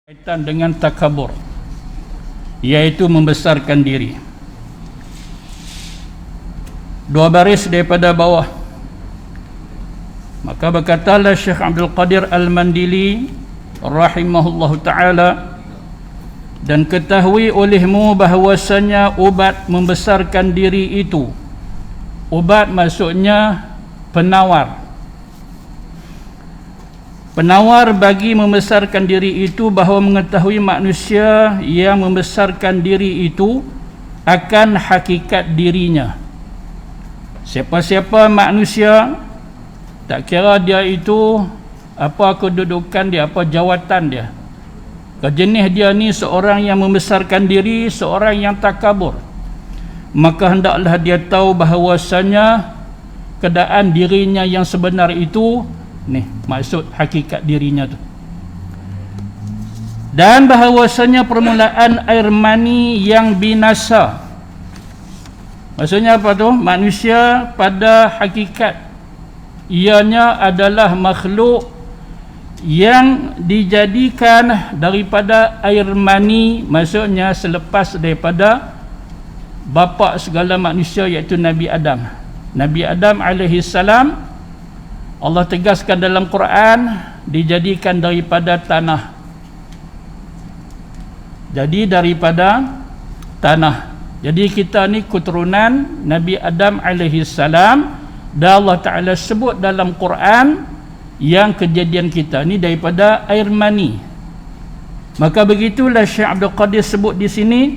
Kaitan dengan takabur, iaitu membesarkan diri. Dua baris daripada bawah. Maka berkatalah Syekh Abdul Qadir Al-Mandili rahimahullahu ta'ala, dan ketahui olehmu bahawasanya ubat membesarkan diri itu, ubat maksudnya penawar bagi membesarkan diri itu, bahawa mengetahui manusia yang membesarkan diri itu akan hakikat dirinya. Siapa-siapa manusia, tak kira dia itu apa kedudukan dia, apa jawatan dia, jenis dia ni seorang yang membesarkan diri, seorang yang takabur, maka hendaklah dia tahu bahawasanya keadaan dirinya yang sebenar itu, ni maksud hakikat dirinya tu, dan bahawasanya permulaan air mani yang binasa. Maksudnya apa tu? Manusia pada hakikat ianya adalah makhluk yang dijadikan daripada air mani, maksudnya selepas daripada bapa segala manusia, iaitu Nabi Adam. Nabi Adam alaihi salam, Allah tegaskan dalam Quran, dijadikan daripada tanah. Jadi daripada tanah. Jadi kita ni keturunan Nabi Adam alaihi salam, dan Allah Ta'ala sebut dalam Quran yang kejadian kita ni daripada air mani. Maka begitulah Syekh Abdul Qadir sebut di sini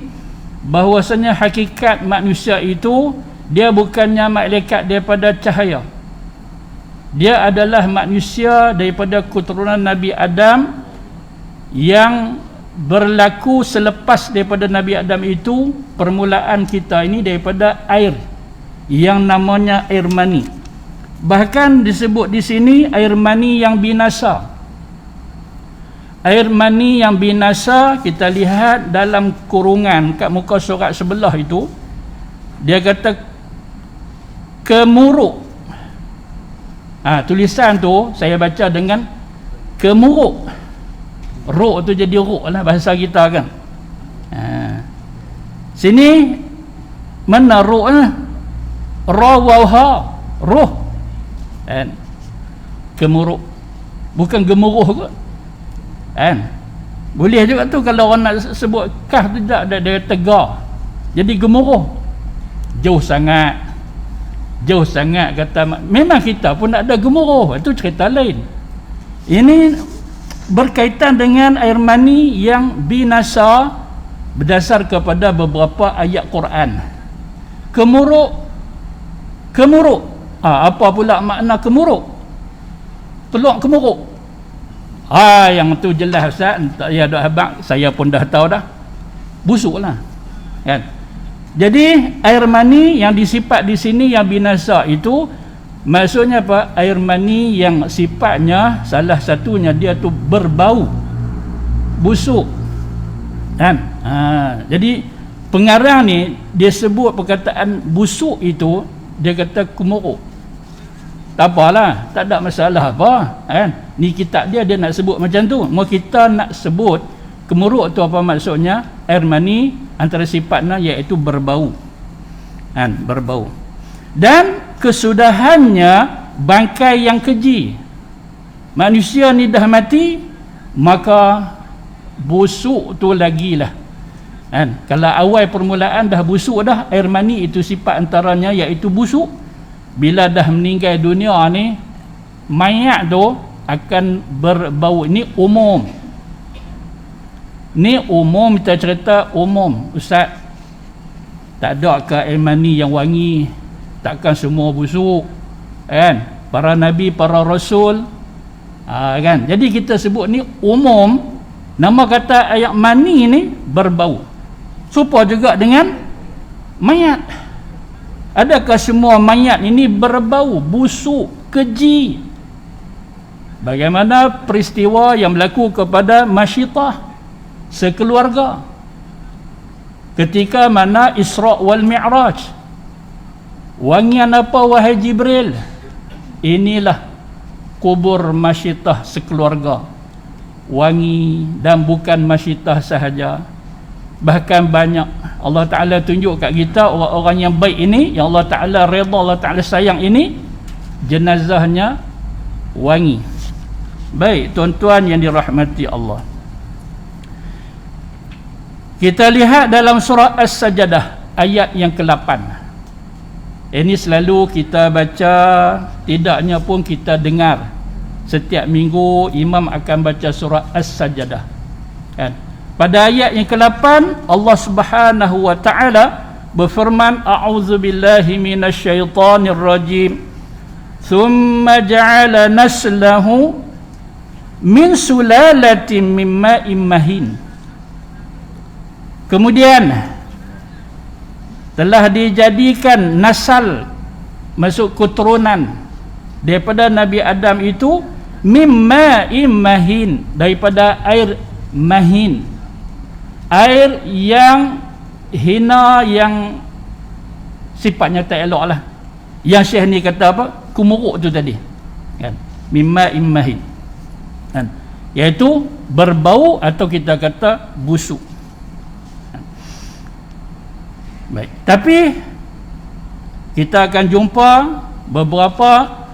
bahawasanya hakikat manusia itu, dia bukannya malaikat daripada cahaya. Dia adalah manusia daripada keturunan Nabi Adam yang berlaku selepas daripada Nabi Adam itu. Permulaan kita ini daripada air yang namanya air mani. Bahkan disebut di sini air mani yang binasa. Air mani yang binasa, kita lihat dalam kurungan kat muka surat sebelah itu, dia kata kemuruk. Tulisan tu saya baca dengan kemuruk. Ruk tu jadi ruk lah bahasa kita kan. Sini mana ruk lah? Ra wa ha, ruh. Kan? Kemuruk. Bukan gemuruh kot. Kan? Boleh juga tu kalau orang nak sebut kah tu, tak ada, dia tegar. Jadi gemuruh. Jauh sangat kata. Memang kita pun ada gemuruh, itu cerita lain. Ini berkaitan dengan air mani yang binasa berdasar kepada beberapa ayat Quran. Kemuruk. Apa pula makna kemuruk? Teluk kemuruk. Yang tu jelas Ustaz, tak payah dak habaq, saya pun dah tahu dah. Busuklah. Kan? Jadi air mani yang disifat di sini yang binasa itu, maksudnya apa? Air mani yang sifatnya salah satunya dia tu berbau, busuk. Kan? Jadi pengarang ni dia sebut perkataan busuk itu, dia kata kemuruk. Tak apalah, tak ada masalah apa. Kan? Ni kitab dia nak sebut macam tu. Mau kita nak sebut kemuruk tu apa maksudnya? Air mani antara sifatnya iaitu berbau. Kan? Berbau. Dan kesudahannya bangkai yang keji. Manusia ni dah mati, maka busuk tu lagilah. Kan? Kalau awal permulaan dah busuk dah, air mani itu sifat antaranya iaitu busuk. Bila dah meninggal dunia ni, mayat tu akan berbau. Ini umum. Ni umum, kita cerita umum. Ustaz, tak ada ke air mani yang wangi? Takkan semua busuk? Kan? Para nabi, para rasul, kan? Jadi kita sebut ni umum. Nama kata ayat mani ni berbau. Serupa juga dengan mayat. Adakah semua mayat ini berbau, busuk, keji? Bagaimana peristiwa yang berlaku kepada Masyitah sekeluarga ketika mana Isra' wal Mi'raj. Wangian apa wahai Jibril? Inilah kubur Masyitah sekeluarga. wangi, dan bukan masyitah sahaja, bahkan banyak Allah Ta'ala tunjuk kat kita orang-orang yang baik ini, yang Allah Ta'ala redha, Allah Ta'ala sayang ini, jenazahnya wangi. Baik tuan-tuan yang dirahmati Allah, kita lihat dalam surah As-Sajdah ayat yang ke-8. Ini selalu kita baca, tidaknya pun kita dengar setiap minggu imam akan baca surah As-Sajdah, kan? Pada ayat yang ke-8 Allah Subhanahu wa taala berfirman, a'udzubillahi minasyaitonir rajim, thumma ja'ala naslahu min sulalatin min ma'in mahin. Kemudian telah dijadikan nasal, masuk keturunan daripada Nabi Adam itu, mimma mahin, daripada air mahin, air yang hina, yang sifatnya tak elok lah. Yang Syekh ni kata apa? Kumuruk tu tadi, kan? Mimma mahin, kan? Iaitu berbau atau kita kata busuk. Baik, tapi kita akan jumpa beberapa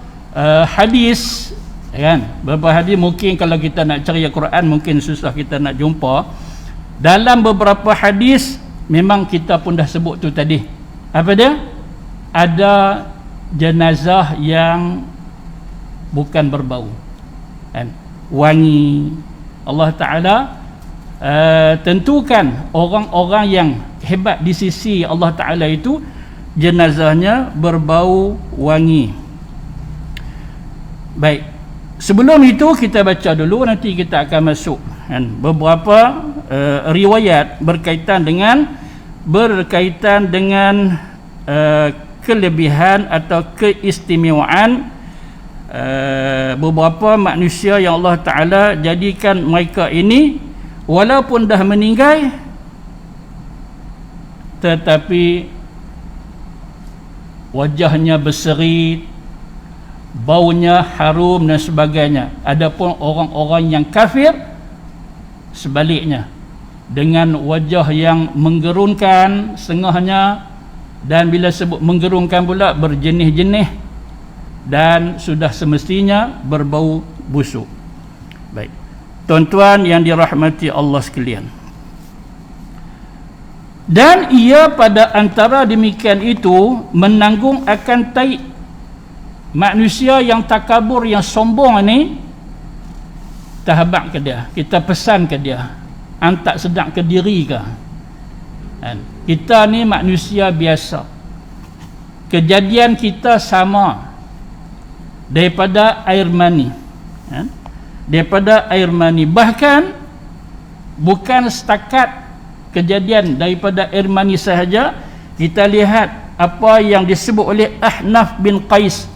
hadis, kan? Beberapa hadis mungkin kalau kita nak cari Al-Quran mungkin susah kita nak jumpa. Dalam beberapa hadis memang kita pun dah sebut tu tadi. Apa dia? Ada jenazah yang bukan berbau, kan? Wangi. Allah Ta'ala tentukan orang-orang yang hebat di sisi Allah Ta'ala itu jenazahnya berbau wangi. Baik, sebelum itu kita baca dulu, nanti kita akan masuk, kan, beberapa riwayat berkaitan dengan kelebihan atau keistimewaan beberapa manusia yang Allah Ta'ala jadikan mereka ini walaupun dah meninggal tetapi wajahnya berseri, baunya harum dan sebagainya. Adapun orang-orang yang kafir sebaliknya, dengan wajah yang menggerunkan setengahnya, dan bila sebut menggerunkan pula berjenih-jenih dan sudah semestinya berbau busuk. Baik, tuan-tuan yang dirahmati Allah sekalian, dan ia pada antara demikian itu menanggung akan taib manusia yang takabur, yang sombong ni. Tahabak ke dia, kita pesan ke dia, antak sedang ke diri ke, kan? Kita ni manusia biasa, kejadian kita sama daripada air mani, kan? Daripada air mani, bahkan bukan setakat kejadian daripada air mani sahaja. Kita lihat apa yang disebut oleh Ahnaf bin Qais,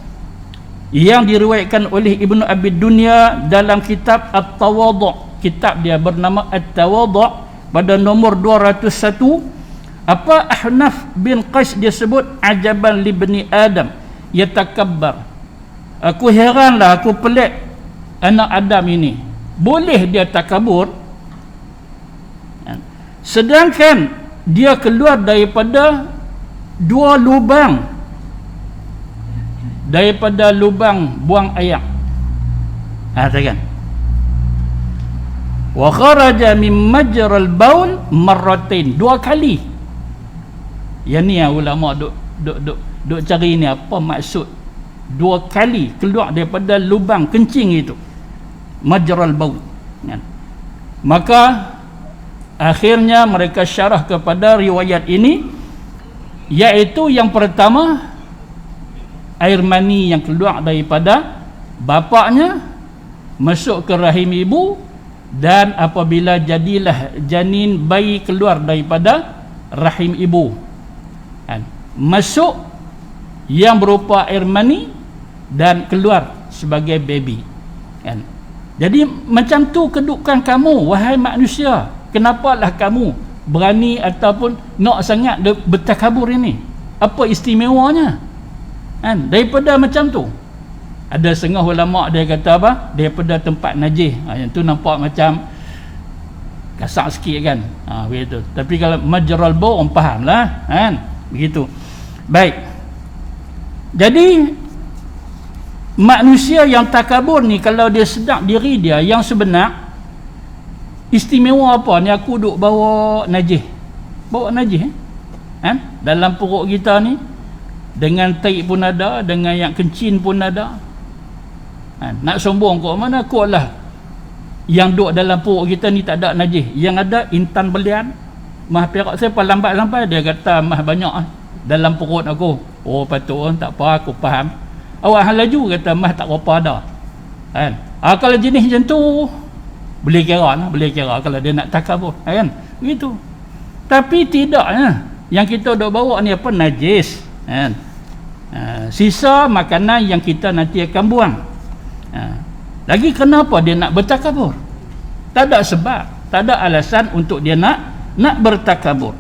yang diriwayatkan oleh Ibnu Abi Dunya dalam kitab At-Tawadhu'. Kitab dia bernama At-Tawadhu' pada nombor 201. Apa Ahnaf bin Qais dia sebut? Ajaban li bani Adam yatakabbar. Aku heranlah, aku pelik anak Adam ini, boleh dia takabur, sedangkan dia keluar daripada dua lubang, daripada lubang buang air. Kan? Wa kharaja min majral baul marratain, dua kali. Yang ni yang ulama duk cari ni, apa maksud dua kali keluar daripada lubang kencing itu, majral baul, kan? Maka akhirnya mereka syarah kepada riwayat ini, iaitu yang pertama air mani yang keluar daripada bapaknya masuk ke rahim ibu, dan apabila jadilah janin bayi keluar daripada rahim ibu, kan? Masuk yang berupa air mani dan keluar sebagai baby, kan? Jadi macam tu kedudukan kamu wahai manusia. Kenapalah kamu berani ataupun nak sangat bertakabur ini? Apa istimewanya, kan? Daripada macam tu, Ada setengah ulama dia kata apa? Daripada tempat najis. Yang tu nampak macam kasar sikit kan. Begitu. Tapi kalau majral baul orang faham lah kan. Begitu. Baik. Jadi manusia yang takabur ni, kalau dia sedar diri dia yang sebenar, istimewa apa ni? Aku duk bawa najis. Bawa najis kan? Dalam perut kita ni, dengan taik pun ada, dengan yang kencing pun ada. Nak sombong kau mana kau lah yang duk dalam perut kita ni tak ada najis. Yang ada intan belian. Mah Perak saya lambat sampai dia kata mah banyak dalam perut aku. Oh patut tak apa, aku faham. Awak hal laju kata mah tak apa ada kan. Kalau jenis macam tu boleh kira lah, boleh kira kalau dia nak takabur kan, begitu. Tapi tidak yang kita duk bawa ni apa? Najis kan. Sisa makanan yang kita nanti akan buang. Lagi kenapa dia nak bertakabur? Tak ada sebab, tak ada alasan untuk dia nak bertakabur.